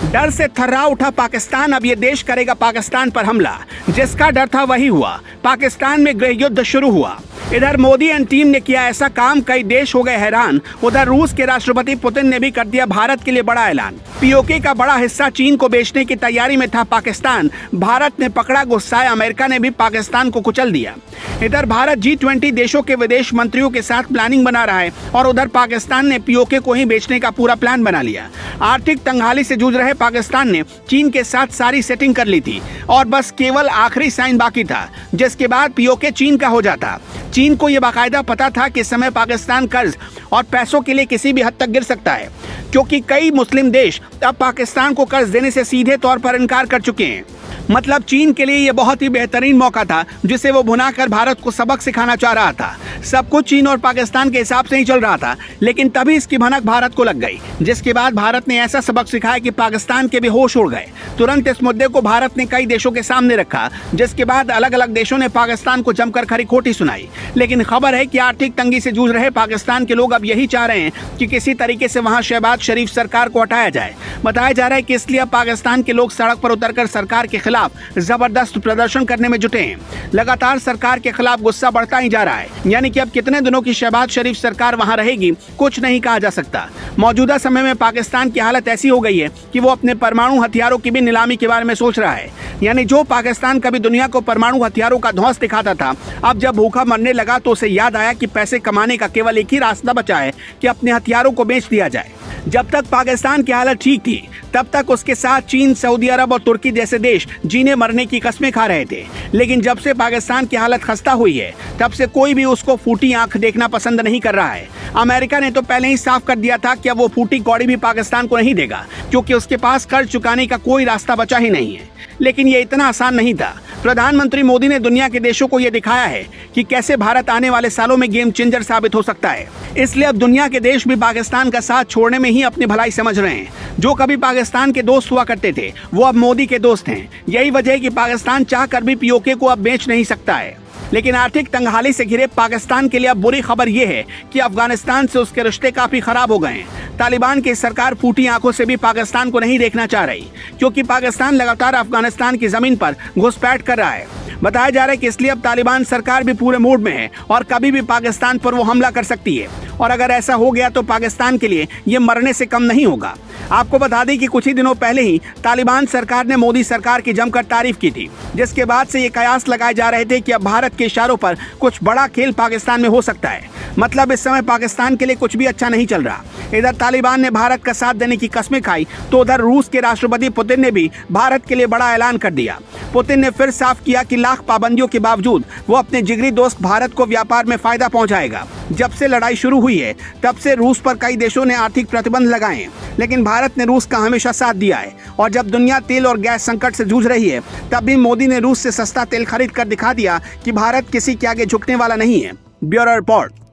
डर से थर्रा उठा पाकिस्तान, अब ये देश करेगा पाकिस्तान पर हमला। जिसका डर था वही हुआ, पाकिस्तान में गृह युद्ध शुरू हुआ। इधर मोदी एंड टीम ने किया ऐसा काम, कई देश हो गए हैरान। उधर रूस के राष्ट्रपति पुतिन ने भी कर दिया भारत के लिए बड़ा ऐलान। पीओके का बड़ा हिस्सा चीन को बेचने की तैयारी में था पाकिस्तान। भारत ने पकड़ा गुस्साए अमेरिका ने भी पाकिस्तान को कुचल दिया। इधर भारत G20 देशों के विदेश मंत्रियों के साथ प्लानिंग बना रहा है और उधर पाकिस्तान ने पीओके को ही बेचने का पूरा प्लान बना लिया। आर्थिक तंगहाली से जूझ रहे पाकिस्तान ने चीन के साथ सारी सेटिंग कर ली थी और बस केवल आखिरी साइन बाकी था, जिसके बाद पीओके चीन का हो जाता। चीन को यह बाकायदा पता था कि इस समय पाकिस्तान कर्ज और पैसों के लिए किसी भी हद तक गिर सकता है, क्योंकि कई मुस्लिम देश अब पाकिस्तान को कर्ज देने से सीधे तौर पर इनकार कर चुके हैं। मतलब चीन के लिए यह बहुत ही बेहतरीन मौका था, जिसे वो भुनाकर भारत को सबक सिखाना चाह रहा था। सब कुछ चीन और पाकिस्तान के हिसाब से ही चल रहा था, लेकिन तभी इसकी भनक भारत को लग गई, जिसके बाद भारत ने ऐसा सबक सिखाया कि पाकिस्तान के भी होश उड़ गए। तुरंत इस मुद्दे को भारत ने कई देशों के सामने रखा, जिसके बाद अलग अलग देशों ने पाकिस्तान को जमकर खरी खोटी सुनाई। लेकिन खबर है कि आर्थिक तंगी से जूझ रहे पाकिस्तान के लोग अब यही चाह रहे हैं कि किसी तरीके से वहां शहबाज शरीफ सरकार को हटाया जाए। बताया जा रहा है कि इसलिए अब पाकिस्तान के लोग सड़क पर उतरकर सरकार के खिलाफ जबरदस्त प्रदर्शन करने में जुटे हैं। लगातार सरकार के खिलाफ गुस्सा बढ़ता ही जा रहा है, यानी कि अब कितने दिनों की शहबाज शरीफ सरकार वहां रहेगी कुछ नहीं कहा जा सकता। मौजूदा समय में पाकिस्तान की हालत ऐसी हो गई है कि वो अपने परमाणु हथियारों की भी नीलामी के बारे में सोच रहा है। यानी जो पाकिस्तान कभी दुनिया को परमाणु हथियारों का ध्वंस दिखाता था, अब जब भूखा मरने लगा तो उसे याद आया कि पैसे कमाने का केवल एक ही रास्ता बचा है कि अपने हथियारों को बेच दिया जाए। जब तक पाकिस्तान की हालत ठीक थी, तब तक उसके साथ चीन, सऊदी अरब और तुर्की जैसे देश जीने मरने की कस्में खा रहे थे। लेकिन जब से पाकिस्तान की हालत खस्ता हुई है, तब से कोई भी उसको फूटी आंख देखना पसंद नहीं कर रहा है। अमेरिका ने तो पहले ही साफ कर दिया था कि अब वो फूटी कौड़ी भी पाकिस्तान को नहीं देगा, क्योंकि उसके पास कर्ज चुकाने का कोई रास्ता बचा ही नहीं है। लेकिन ये इतना आसान नहीं था। प्रधानमंत्री मोदी ने दुनिया के देशों को ये दिखाया है कि कैसे भारत आने वाले सालों में गेम चेंजर साबित हो सकता है। इसलिए अब दुनिया के देश भी पाकिस्तान का साथ छोड़ने में ही अपनी भलाई समझ रहे हैं। जो कभी पाकिस्तान के दोस्त हुआ करते थे, वो अब मोदी के दोस्त हैं। यही वजह है कि पाकिस्तान चाहकर भी पीओके को अब बेच नहीं सकता है। लेकिन आर्थिक तंगहाली से घिरे पाकिस्तान के लिए अब बुरी खबर यह है कि अफगानिस्तान से उसके रिश्ते काफी खराब हो गए हैं। तालिबान की सरकार फूटी आंखों से भी पाकिस्तान को नहीं देखना चाह रही, क्योंकि पाकिस्तान लगातार अफगानिस्तान की जमीन पर घुसपैठ कर रहा है। बताया जा रहा है कि इसलिए अब तालिबान सरकार भी पूरे मूड में है और कभी भी पाकिस्तान पर वो हमला कर सकती है। और अगर ऐसा हो गया तो पाकिस्तान के लिए ये मरने से कम नहीं होगा। आपको बता दें कि कुछ ही दिनों पहले ही तालिबान सरकार ने मोदी सरकार की जमकर तारीफ की थी, जिसके बाद से ये कयास लगाए जा रहे थे कि अब भारत के इशारों पर कुछ बड़ा खेल पाकिस्तान में हो सकता है। मतलब इस समय पाकिस्तान के लिए कुछ भी अच्छा नहीं चल रहा। इधर तालिबान ने भारत का साथ देने की कस्में खाई, तो उधर रूस के राष्ट्रपति पुतिन ने भी भारत के लिए बड़ा ऐलान कर दिया। पुतिन ने फिर साफ किया कि लाख पाबंदियों के बावजूद वो अपने जिगरी दोस्त भारत को व्यापार में फायदा पहुंचाएगा। जब से लड़ाई शुरू हुई है, तब से रूस पर कई देशों ने आर्थिक प्रतिबंध लगाए हैं, लेकिन भारत ने रूस का हमेशा साथ दिया है। और जब दुनिया तेल और गैस संकट से जूझ रही है, तब भी मोदी ने रूस से सस्ता तेल खरीद कर दिखा दिया कि भारत किसी के आगे झुकने वाला नहीं है। Bureau report.